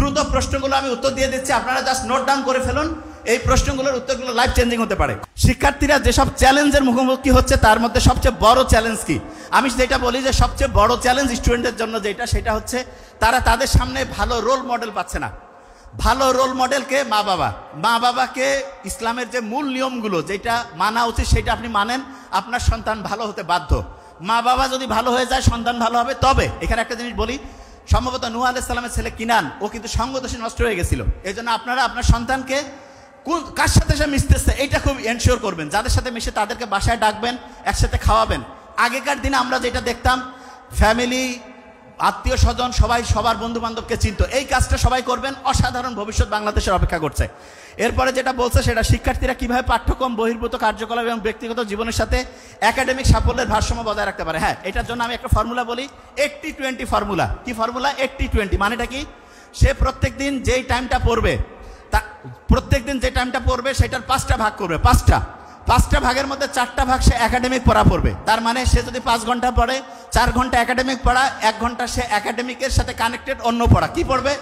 দ্রুত প্রশ্নগুলো আমি উত্তর দিয়ে দিচ্ছি, আপনারা জাস্ট নোট ডাউন করে ফেলুন। এই প্রশ্নগুলোর উত্তরগুলো লাইফ চেঞ্জিং হতে পারে। শিক্ষার্থীরা যেসব চ্যালেঞ্জের মুখোমুখি হচ্ছে তার মধ্যে সবচেয়ে বড় চ্যালেঞ্জ কি? আমি যেটা বলি যে সবচেয়ে বড় চ্যালেঞ্জ স্টুডেন্টদের জন্য যেটা, সেটা হচ্ছে তারা তাদের সামনে ভালো রোল মডেল পাচ্ছে না। ভালো রোল মডেলকে মা বাবাকে ইসলামের যে মূল নিয়মগুলো যেটা মানা উচিত সেটা আপনি মানেন, আপনার সন্তান ভালো হতে বাধ্য। মা বাবা যদি ভালো হয়ে যায় সন্তান ভালো হবে। তবে এখানে একটা জিনিস বলি, সম্ভবত নূহ আলাইহিস সালামের ছেলে কিনান, ও কিন্তু সঙ্গদোষে নষ্ট হয়ে গেছিল। এই জন্য আপনারা আপনার সন্তানকে কার সাথে সে মিশতেছে এটা খুব এনশিওর করবেন। যাদের সাথে মিশে তাদেরকে বাসায় ডাকবেন, একসাথে খাওয়াবেন। আগেকার দিনে আমরা যেটা দেখতাম, ফ্যামিলি, আত্মীয় স্বজন সবাই সবার বন্ধু বান্ধবকে চিনত। এই কাজটা সবাই করবেন, অসাধারণ ভবিষ্যৎ বাংলাদেশের অপেক্ষা করছে। এরপরে যেটা বলছে সেটা শিক্ষার্থীরা কিভাবে পাঠ্যক্রম বহির্ভূত কার্যকলাপ এবং ব্যক্তিগত জীবনের সাথে একাডেমিক সাফল্যের ভারসাম্য বজায় রাখতে পারে। হ্যাঁ, এটার জন্য আমি একটা ফর্মুলা বলি, 80-20 ফর্মুলা। কি ফর্মুলা? 80-20 মানেটা কি? সে প্রত্যেক দিন যেই টাইমটা পড়বে, সেটার 5টা ভাগ করবে। 5টা ভাগের মধ্যে 4টা ভাগ সে একাডেমিক পড়া পড়বে। তার মানে সে যদি 5 ঘন্টা পড়ে, 4 ঘন্টা একাডেমিক পড়া, 1 ঘন্টা সে একাডেমিকের সাথে কানেক্টেড অন্য পড়া। কি পড়বে?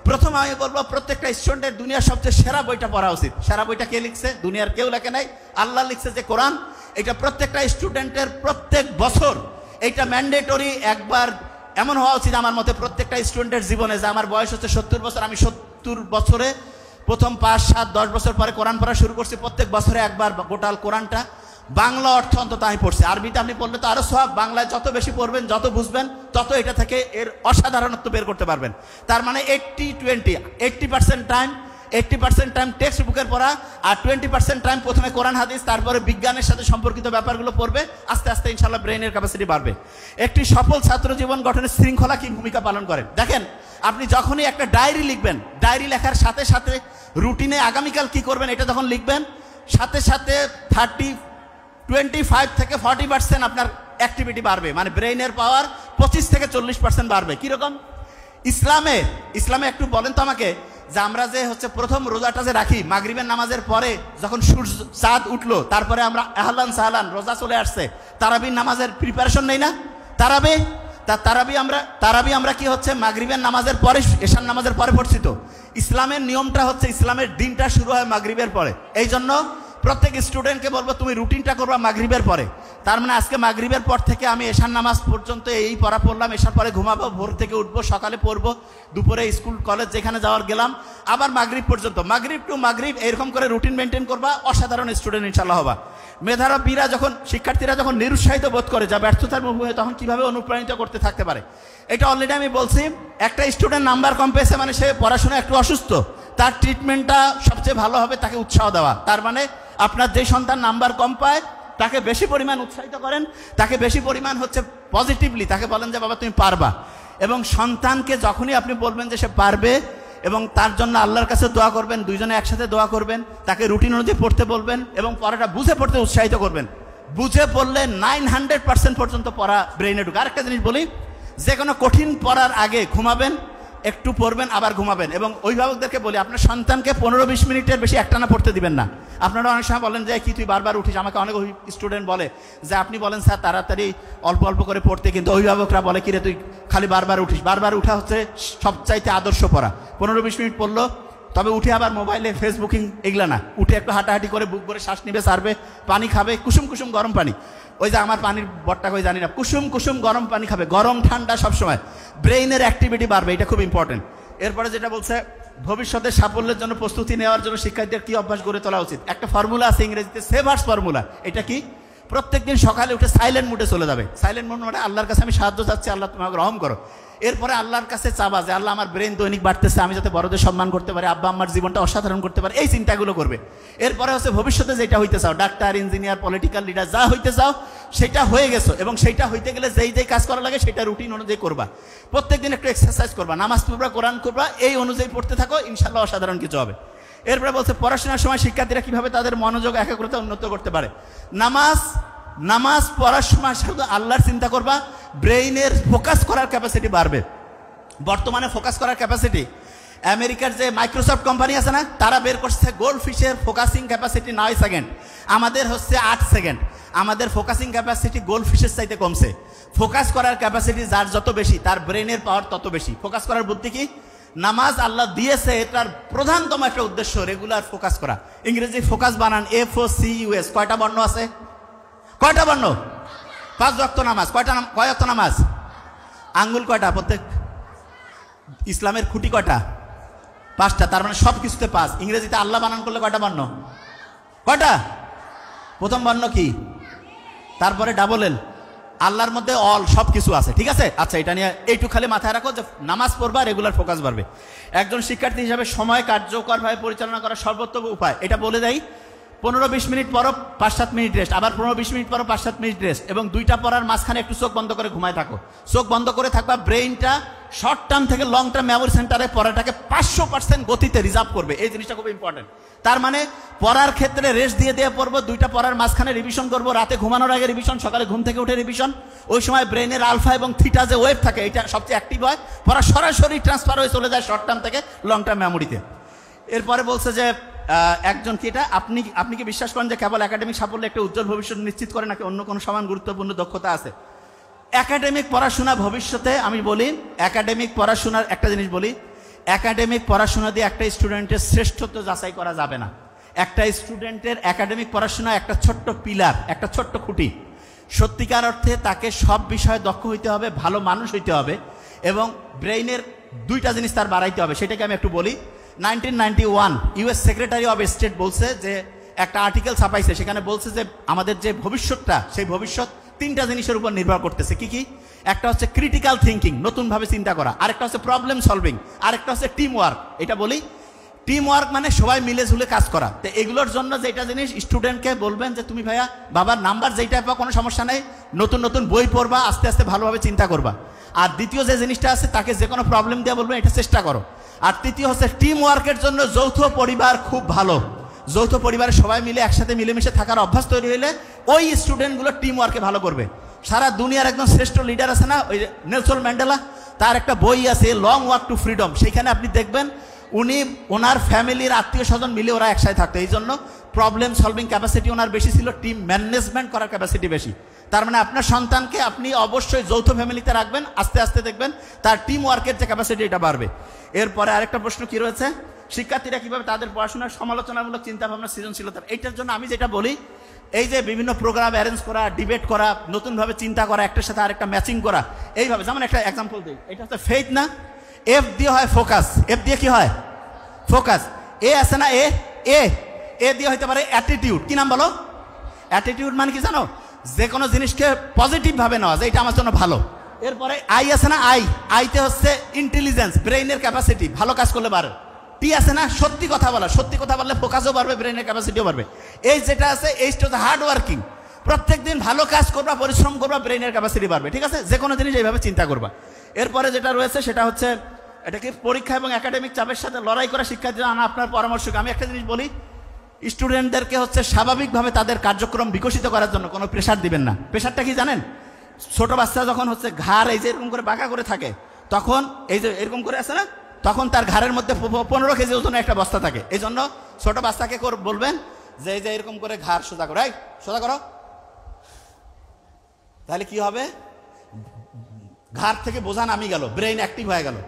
প্রথম আমি বলবো প্রত্যেকটা স্টুডেন্টের দুনিয়ার সবচেয়ে সেরা বইটা পড়া উচিত। সেরা বইটা কে লিখছে? দুনিয়ার কেউ লেখে নাই, আল্লাহ লিখছে যে কোরআন। এটা প্রত্যেকটা স্টুডেন্টের প্রত্যেক বছর এটা ম্যান্ডেটরি একবার এমন হওয়া উচিত আমার মতে প্রত্যেকটা স্টুডেন্টের জীবনে, যে আমার বয়স হচ্ছে 70 বছর, আমি 70 বছরে প্রথম 5, 7, 10 বছর পরে কোরআন পড়া শুরু করছি। প্রত্যেক বছরে একবার গোটাল কোরআনটা বাংলা অর্থ অন্তত আমি পড়ছি। আরবিতে আপনি পড়লে তো আরো সওয়াব। বাংলায় যত বেশি পড়বেন, যত বুঝবেন, তত এটা থেকে এর অসাধারণত্ব বের করতে পারবেন। তার মানে 80-20, 80% টাইম টেক্সট বুকের পড়া, আর 20% টাইম প্রথমে কোরআন হাদিস, তারপরে বিজ্ঞানের সাথে সম্পর্কিত ব্যাপারগুলো পড়বে। আস্তে আস্তে ইনশাল্লাহ ব্রেইনের ক্যাপাসিটি বাড়বে। একটি সফল ছাত্র জীবন গঠনে শৃঙ্খলা কি ভূমিকা পালন করে? দেখেন, আপনি যখনই একটা ডায়েরি লিখবেন, ডায়েরি লেখার সাথে সাথে রুটিনে আগামীকাল কি করবেন এটা যখন লিখবেন, সাথে সাথে 25 থেকে 40% আপনার অ্যাক্টিভিটি বাড়বে। মানে ব্রেইনের পাওয়ার 25 থেকে 40% বাড়বে। কিরকম? ইসলামে একটু বলেন তো আমাকে, যে আমরা যে হচ্ছে প্রথম রোজাটা যে রাখি মাগরিবের নামাজের পরে, যখন সূর্য চাঁদ উঠলো, তারপরে আমরা আহলান সাহলান রোজা চলে আসছে, তারাবির নামাজের প্রিপারেশন নেই না? তারাবি আমরা কি হচ্ছে মাগরিবের নামাজের পরে, এশার নামাজের পরে পড়ছি। তো ইসলামের নিয়মটা হচ্ছে ইসলামের দিনটা শুরু হয় মাগরিবের পরে। এই জন্য প্রত্যেক স্টুডেন্টকে বলবো তুমি রুটিনটা করবা মাগরিবের পরে। তার মানে আজকে মাগরিবের পর থেকে আমি এশার নামাজ পর্যন্ত এই পড়া পড়লাম, এশার পরে ঘুমাবো, ভোর থেকে উঠবো, সকালে পড়বো, দুপুরে স্কুল কলেজ যেখানে যাওয়ার গেলাম, আবার মাগরিব পর্যন্ত, মাগরিব টু মাগরিব, এরকম করে রুটিন মেনটেন করবা। অসাধারণ স্টুডেন্ট ইনশাল্লাহ হবা। মেধাবীরা যখন, শিক্ষার্থীরা যখন নিরুৎসাহিত বোধ করে, যা ব্যর্থতার মুখে, তখন কিভাবে অনুপ্রাণিত করতে থাকতে পারে? এটা অলরেডি আমি বলছি। একটা স্টুডেন্ট নাম্বার কম পেয়েছে মানে সে পড়াশোনা একটু অসুস্থ, তার ট্রিটমেন্টটা সবচেয়ে ভালো হবে তাকে উৎসাহ দেওয়া। তার মানে আপনার যে সন্তান নাম্বার কম পায় তাকে বেশি পরিমাণ উৎসাহিত করেন, তাকে বেশি পরিমাণ হচ্ছে পজিটিভলি তাকে বলেন যে বাবা তুমি পারবা। এবং সন্তানকে যখনই আপনি বলবেন যে সে পারবে এবং তার জন্য আল্লাহর কাছে দোয়া করবেন, দুইজনে একসাথে দোয়া করবেন, তাকে রুটিন অনুযায়ী পড়তে বলবেন এবং পড়াটা বুঝে পড়তে উৎসাহিত করবেন। বুঝে পড়লে 900% পর্যন্ত পড়া ব্রেইনে ঢুকে। আরেকটা জিনিস বলি, যে কোনো কঠিন পড়ার আগে ঘুমাবেন, একটু পড়বেন, আবার ঘুমাবেন। এবং অভিভাবকদেরকে বলি, আপনার সন্তানকে 15-20 মিনিটের বেশি একটানা পড়তে দিবেন না। আপনারা অনেক সময় বলেন যে কি তুই বারবার উঠিস। আমাকে অনেক স্টুডেন্ট বলে যে আপনি বলেন স্যার তাড়াতাড়ি অল্প অল্প করে পড়তে, কিন্তু অভিভাবকরা বলে কিরে তুই খালি বারবার উঠিস। বারবার উঠা হচ্ছে সবচাইতে আদর্শ পড়া। 15-20 মিনিট পড়লো, তবে উঠে আবার মোবাইলে ফেসবুকিং এগুলা না, উঠে একটু হাঁটাহাঁটি করে বুক ভরে শ্বাস নিবে, সারবে, পানি খাবে, কুসুম কুসুম গরম পানি। ওই যে আমার পানির বটটা কই জানি না, কুসুম কুসুম গরম পানি খাবে, গরম ঠান্ডা সবসময়। ব্রেইনের অ্যাক্টিভিটি বাড়বে, এটা খুব ইম্পর্টেন্ট। এরপরে যেটা বলছে, ভবিষ্যতে সাফল্যের জন্য প্রস্তুতি নেওয়ার জন্য শিক্ষার্থীদের কি অভ্যাস গড়ে তোলা উচিত? একটা ফর্মুলা আছে ইংরেজিতে, সেভার্স ফর্মুলা। এটা কি? প্রত্যেকদিন সকালে উঠে সাইলেন্ট মুডে চলে যাবে। সাইলেন্ট মুড মানে আল্লাহর কাছে আমি সাহায্য চাচ্ছি, আল্লাহ তোমাকে রহম করো। এরপরে আল্লাহর কাছে চাবা যে আল্লাহ আমার ব্রেন দৈনিক বাড়তেছে, আমি যাতে বড়দের সম্মান করতে পারি, আব্বা আম্মার জীবনটা অসাধারণ করতে পারি, এই চিন্তাগুলো করবে। এরপরে হচ্ছে ভবিষ্যতে যেটা হইতে চাও, ডাক্তার, ইঞ্জিনিয়ার, পলিটিক্যাল লিডার, যা হইতে চাও সেটা হয়ে গেছো, এবং সেইটা হইতে গেলে যেই কাজ করা লাগে সেটা রুটিন অনুযায়ী করবা। প্রত্যেকদিন একটু এক্সারসাইজ করবা, নামাজ পড়বা, কোরআন করবা, এই অনুযায়ী পড়তে থাকো, ইনশাল্লাহ অসাধারণ কিছু হবে। এরপরে বলছে পড়াশোনার সময় শিক্ষার্থীরা কিভাবে তাদের মনোযোগ একাগ্রতা উন্নত করতে পারে। নামাজ পড়ার সময় শুধু আল্লাহর চিন্তা করবা, ব্রেইনের ফোকাস করার ক্যাপাসিটি বাড়বে। বর্তমানে ফোকাস করার ক্যাপাসিটি, আমেরিকার যে মাইক্রোসফট কোম্পানি আছে না, তারা বের করছে গোল্ড ফিশের ফোকাসিং ক্যাপাসিটি 9 সেকেন্ড, আমাদের হচ্ছে 8 সেকেন্ড। আমাদের ফোকাসিং ক্যাপাসিটি গোল্ড ফিশের চাইতে কমছে। ফোকাস করার ক্যাপাসিটি যার যত বেশি, তার ব্রেনের পাওয়ার তত বেশি। ফোকাস করার বুদ্ধি কি? নামাজ আল্লাহ দিয়েছে, এটার প্রধানতম একটা উদ্দেশ্য রেগুলার ফোকাস করা। ইংরেজি ফোকাস বানান FOCUS। কয়টা বর্ণ আছে? কয়টা বর্ণ? 5 ওয়াক্ত নামাজ। কয় ওয়াক্ত নামাজ? আঙ্গুল কয়টা প্রত্যেক? ইসলামের খুঁটি কয়টা? 5টা। তার মানে সব কিছুতে 5। ইংরেজিতে আল্লাহ বানান করলে কয়টা বর্ণ? কয়টা? প্রথম বর্ণ কি? তারপরে ডাবল এল। আল্লাহর মধ্যে অল, সব কিছু আছে, ঠিক আছে? আচ্ছা, এটা নিয়ে এইটুকু খালি মাথায় রাখো যে নামাজ পড়বা, রেগুলার ফোকাস বাড়বে। একজন শিক্ষার্থী হিসাবে সময় কার্যকরভাবে পরিচালনা করার সর্বোত্তম উপায় এটা বলে দেয়। 15-20 মিনিট পরও 5-7 মিনিট রেস্ট, আবার 15-20 মিনিট পরও 5-7 মিনিট রেস্ট, এবং 2টা পড়ার মাঝখানে একটু চোখ বন্ধ করে ঘুমায় থাকো। চোখ বন্ধ করে থাকবা, ব্রেইনটা শর্ট টার্ম থেকে লং টার্ম মেমোরি সেন্টারে পড়াটাকে 500% গতিতে রিজার্ভ করবে। এই জিনিসটা খুব ইম্পর্টেন্ট। তার মানে পড়ার ক্ষেত্রে রেস্ট দিয়ে দিয়ে পড়বো, 2টা পড়ার মাঝখানে রিভিশন করবো, রাতে ঘুমানোর আগে রিভিশন, সকালে ঘুম থেকে উঠে রিভিশন। ওই সময় ব্রেনের আলফা এবং থিটা যে ওয়েভ থাকে, এটা সবচেয়ে অ্যাক্টিভ হয়, পড়া সরাসরি ট্রান্সফার হয়ে চলে যায় শর্ট টার্ম থেকে লং টার্ম মেমোরিতে। এরপরে বলছে যে একজন কি এটা আপনি কি বিশ্বাস করেন যে কেবল একাডেমিক সাফল্য একটা উজ্জ্বল ভবিষ্যৎ নিশ্চিত করে, নাকি অন্য কোনো সমান গুরুত্বপূর্ণ দক্ষতা আছে? একাডেমিক পড়াশোনা ভবিষ্যতে, আমি বলি একাডেমিক পড়াশোনার একটা জিনিস বলি, একাডেমিক পড়াশোনা দিয়ে একটা স্টুডেন্টের শ্রেষ্ঠত্ব যাচাই করা যাবে না। একটা স্টুডেন্টের একাডেমিক পড়াশোনা একটা ছোট্ট পিলার, একটা ছোট্ট খুঁটি। সত্যিকার অর্থে তাকে সব বিষয়ে দক্ষ হইতে হবে, ভালো মানুষ হইতে হবে, এবং ব্রেইনের 2টা জিনিস তার বাড়াইতে হবে। সেটাকে আমি একটু বলি। 1991 US সেক্রেটারি অফ স্টেট বলছে যে, একটা আর্টিকেল ছাপাইছে, সেখানে বলছে যে আমাদের যে ভবিষ্যৎটা, সেই ভবিষ্যৎ 3টা জিনিসের উপর নির্ভর করতেছে। কি কি? একটা হচ্ছে ক্রিটিক্যাল থিঙ্কিং, নতুনভাবে চিন্তা করা, আরেকটা হচ্ছে প্রবলেম সলভিং, আরেকটা হচ্ছে টিম ওয়ার্ক। এটা বলি টিম ওয়ার্ক মানে সবাই মিলে ঝুলে কাজ করা। তো এগুলোর জন্য যেটা জিনিস স্টুডেন্টকে বলবেন যে তুমি ভাইয়া বাবার নাম্বার যেটা পাবা কোনো সমস্যা নেই, নতুন নতুন বই পড়বা, আস্তে আস্তে ভালোভাবে চিন্তা করবা। আর দ্বিতীয় যে জিনিসটা আছে, তাকে যে কোনো প্রবলেম দিয়ে বলবেন এটা চেষ্টা করো। আর তৃতীয় হচ্ছে টিম ওয়ার্কের জন্য যৌথ পরিবার খুব ভালো। যৌথ পরিবারে সবাই মিলে একসাথে মিলেমিশে থাকার অভ্যাস তৈরি হইলে ওই স্টুডেন্টগুলো টিম ওয়ার্কে ভালো করবে। সারা দুনিয়ার একদম শ্রেষ্ঠ লিডার আছে না, ওই নেলসন ম্যান্ডেলা, তার একটা বই আছে লং ওয়াক টু ফ্রিডম। সেইখানে আপনি দেখবেন উনি ওনার ফ্যামিলির আত্মীয় স্বজন মিলে ওরা একসাথে থাকতো। এই জন্য প্রবলেম সলভিং ক্যাপাসিটি ওনার বেশি ছিল, টিম ম্যানেজমেন্ট করার ক্যাপাসিটি বেশি। তার মানে আপনার সন্তানকে আপনি অবশ্যই যৌথ ফ্যামিলিতে রাখবেন, আস্তে আস্তে দেখবেন তার টিম ওয়ার্কের যে ক্যাপাসিটি এটা বাড়বে। এরপরে আরেকটা প্রশ্ন কি রয়েছে, শিক্ষার্থীরা কিভাবে তাদের পড়াশোনার সমালোচনামূলক চিন্তাভাবনা সৃজনশীলতা। এইটার জন্য আমি যেটা বলি, এই যে বিভিন্ন প্রোগ্রাম অ্যারেঞ্জ করা, ডিবেট করা, নতুনভাবে চিন্তা করা, একটার সাথে আরেকটা ম্যাচিং করা, এইভাবে। যেমন একটা এক্সাম্পল দিই, এটা হচ্ছে ফেইথ না, এফ দিয়ে হয় ফোকাস, এফ দিয়ে কি হয়? ফোকাস। এ আছে না, এ এ এ দিয়ে হইতে পারে অ্যাটিটিউড। কি নাম বলো? অ্যাটিটিউড মানে কি জানো? যে কোনো জিনিসকে পজিটিভ ভাবে নেওয়া, যে এটা আমার জন্য ভালো। এরপরে আই আছে না, আইতে হচ্ছে ইন্টেলিজেন্স, ব্রেইনের ক্যাপাসিটি, ভালো কাজ করলে বাড়ে। টি আছে না, সত্যি কথা বলা, সত্যি কথা বললে ফোকাসও বাড়বে, ব্রেইনের ক্যাপাসিটিও বাড়বে। এই যেটা আছে, এইটা হচ্ছে হার্ড ওয়ার্কিং, প্রত্যেকদিন ভালো কাজ করবা, পরিশ্রম করবা, ব্রেইনের ক্যাপাসিটি বাড়বে, ঠিক আছে? যে কোনো জিনিস এইভাবে চিন্তা করবা। এরপরে যেটা রয়েছে সেটা হচ্ছে এটাকে পরীক্ষা এবং একাডেমিক চাপের সাথে লড়াই করা শিক্ষার্থীরা আনা আপনার পরামর্শ। আমি একটা জিনিস বলি, স্টুডেন্টদেরকে হচ্ছে স্বাভাবিকভাবে তাদের কার্যক্রম বিকশিত করার জন্য কোনো প্রেশার দিবেন না। প্রেশারটা কি জানেন? ছোট বাচ্চা যখন হচ্ছে ঘাড় এই যে এরকম করে বাঁকা করে থাকে, তখন এই যে এরকম করে আছে না, তখন তার ঘাড়ের মধ্যে 15 কেজি ওজনের একটা বস্তা থাকে। এই জন্য ছোট বাচ্চাকে বলবেন যে এই যে এরকম করে ঘাড় সোজা করো, এই সোজা করো, তাহলে কি হবে? ঘাড় থেকে বোঝা নামি গেল, ব্রেইন অ্যাক্টিভ হয়ে গেল।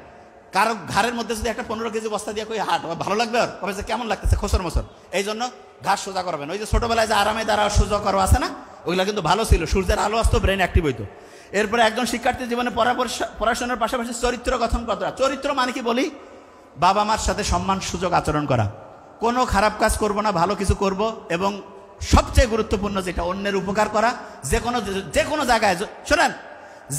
কারো ঘাড়ের মধ্যে যদি একটা 15 কেজি বস্তা দিয়ে কই হাট, ভালো লাগবে? আর কবে যে কেমন লাগতেছে, খসর মসর। এই জন্য ঘাড় সোজা করবেন। ওই যে ছোটবেলায় যে আরামে দ্বারা সোজা করো আছে না, ওইগুলো কিন্তু ভালো ছিল, সূর্যের আলো আসতো, ব্রেইন অ্যাক্টিভ হইতো। এরপরে একজন শিক্ষার্থী জীবনে পড়াশোনার পাশাপাশি চরিত্র গঠন করা। চরিত্র মানে কি বলি, বাবা মার সাথে সম্মান সুযোগ আচরণ করা, কোনো খারাপ কাজ করব না, ভালো কিছু করব, এবং সবচেয়ে গুরুত্বপূর্ণ যেটা অন্যের উপকার করা। যে কোনো জায়গায় শোনেন,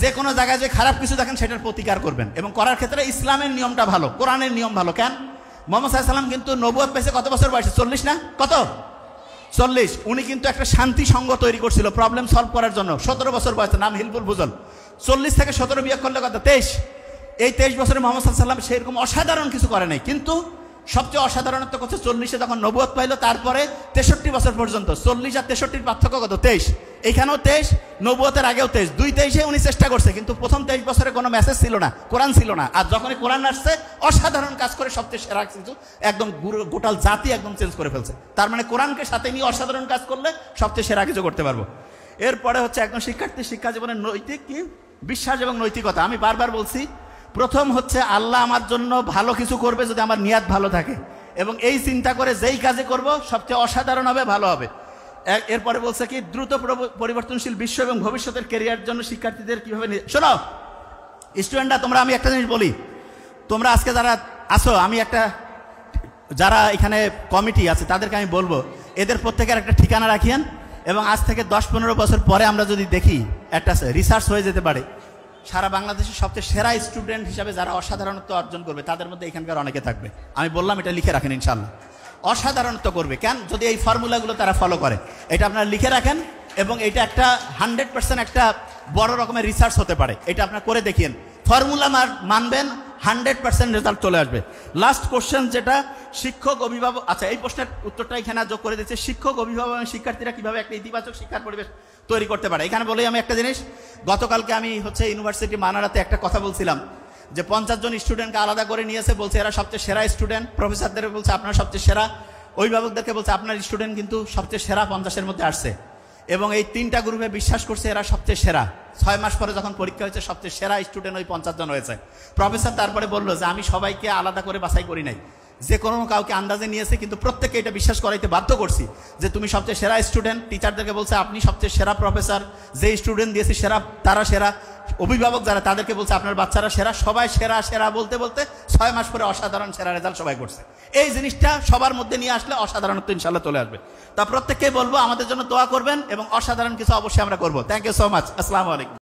যে কোনো জায়গায় যে খারাপ কিছু দেখেন সেটার প্রতিকার করবেন, এবং করার ক্ষেত্রে ইসলামের নিয়মটা ভালো, কোরআনের নিয়ম ভালো। কেন? মুহাম্মদ সাল্লাল্লাহু আলাইহি ওয়াসাল্লাম কিন্তু নবুয়ত পেয়েছে কত বছর বয়সে? 40 না? কত? 40। উনি কিন্তু একটা শান্তি সংঘ তৈরি করছিল প্রবলেম সলভ করার জন্য, 17 বছর বয়সে, নাম হিলফুল ফুজল। 40 থেকে 17 বিয়োগ করলে কত? 23। এই 23 বছরে মুহাম্মদ সাল্লাল্লাহু আলাইহি ওয়াসাল্লাম সেরকম অসাধারণ কিছু করে নাই, কিন্তু সবচেয়ে অসাধারণত্ব করছে 40-এ যখন নবুয়ত পাইলো, তারপরে 63 বছর পর্যন্ত। 40 আর 63 পার্থক্য কত? 23। এইখানেও 23, নবুয়তের আগেও 23, 23-এ উনি চেষ্টা করছে, কিন্তু প্রথম 23 বছরে কোনো মেসেজ ছিল না, কোরআন ছিল না। আর যখনই কোরআন আসছে, অসাধারণ কাজ করে সবচেয়ে সেরা কিছু, একদম গোটাল জাতি একদম চেঞ্জ করে ফেলছে। তার মানে কোরআনকে সাথে নিয়ে অসাধারণ কাজ করলে সবচেয়ে সেরা কিছু করতে পারবো। এরপরে হচ্ছে একজন শিক্ষার্থী শিক্ষা জীবনের নৈতিক কি বিশ্বাস এবং নৈতিকতা। আমি বারবার বলছি, প্রথম হচ্ছে আল্লাহ আমার জন্য ভালো কিছু করবে যদি আমার নিয়াত ভালো থাকে, এবং এই চিন্তা করে যেই কাজে করব সবচেয়ে অসাধারণ হবে, ভালো হবে। এরপরে বলছে কি দ্রুত পরিবর্তনশীল বিশ্ব এবং ভবিষ্যতের ক্যারিয়ার জন্য শিক্ষার্থীদের কিভাবে শোনো স্টুডেন্টরা, তোমরা আমি একটা জিনিস বলি, তোমরা আজকে যারা আসো, আমি একটা যারা এখানে কমিটি আছে তাদেরকে আমি বলবো এদের প্রত্যেকের একটা ঠিকানা রাখিয়েন, এবং আজ থেকে 10-15 বছর পরে আমরা যদি দেখি একটা রিসার্চ হয়ে যেতে পারে সারা বাংলাদেশের সবচেয়ে সেরা স্টুডেন্ট হিসাবে যারা অসাধারণত্ব অর্জন করবে তাদের মধ্যে এখানকার অনেকে থাকবে। আমি বললাম এটা লিখে রাখেন, ইনশাল্লাহ অসাধারণত্ব করবে। কেন? যদি এই ফর্মুলাগুলো তারা ফলো করে। এটা আপনারা লিখে রাখেন, এবং এটা একটা 100% একটা বড় রকমের রিসার্চ হতে পারে। এটা আপনারা করে দেখিয়েন, ফর্মুলা মানবেন, 100% রেজাল্ট চলে আসবে। লাস্ট কোশ্চেন যেটা শিক্ষক অভিভাবক, আচ্ছা এই প্রশ্নের উত্তরটা এখানে যোগ করে দিচ্ছে, শিক্ষক অভিভাবক এবং শিক্ষার্থীরা কিভাবে একটা ইতিবাচক শিক্ষার পরিবেশ তৈরি করতে পারে। এখানে বলেই আমি একটা জিনিস, গতকালকে আমি ইউনিভার্সিটি মানারাতে একটা কথা বলছিলাম যে 50 জন স্টুডেন্টকে আলাদা করে নিয়েছে, বলছে এরা সবচেয়ে সেরা স্টুডেন্ট, প্রফেসরদের বলছে আপনারা সবচেয়ে সেরা, অভিভাবকদেরকে বলছে আপনার স্টুডেন্ট কিন্তু সবচেয়ে সেরা 50-এর মধ্যে আসছে, এবং এই 3টা গ্রুপে বিশ্বাস করছে এরা সবচেয়ে সেরা। 6 মাস পরে যখন পরীক্ষা হয়েছে সবচেয়ে সেরা স্টুডেন্ট ওই 50 জন হয়েছে। প্রফেসর তারপরে বললো যে আমি সবাইকে আলাদা করে বাছাই করি নাই, যে কোনো কাউকে আন্দাজে নিয়েছে, কিন্তু প্রত্যেককে এটা বিশ্বাস করাইতে বাধ্য করছি যে তুমি সবচেয়ে সেরা স্টুডেন্ট। টিচারদেরকে বলছে আপনি সবচেয়ে সেরা প্রফেসর, যে স্টুডেন্ট দিয়েছে সেরা তারা সেরা, অভিভাবক যারা তাদেরকে বলছে আপনার বাচ্চারা সেরা, সবাই সেরা সেরা বলতে বলতে 6 মাস পরে অসাধারণ সেরা রেজাল্ট সবাই করছে। এই জিনিসটা সবার মধ্যে নিয়ে আসলে অসাধারণত্ব ইনশাল্লাহ চলে আসবে। তা প্রত্যেককে বলবো আমাদের জন্য দোয়া করবেন, এবং অসাধারণ কিছু অবশ্যই আমরা করবো। Thank you so much. আসসালামু আলাইকুম।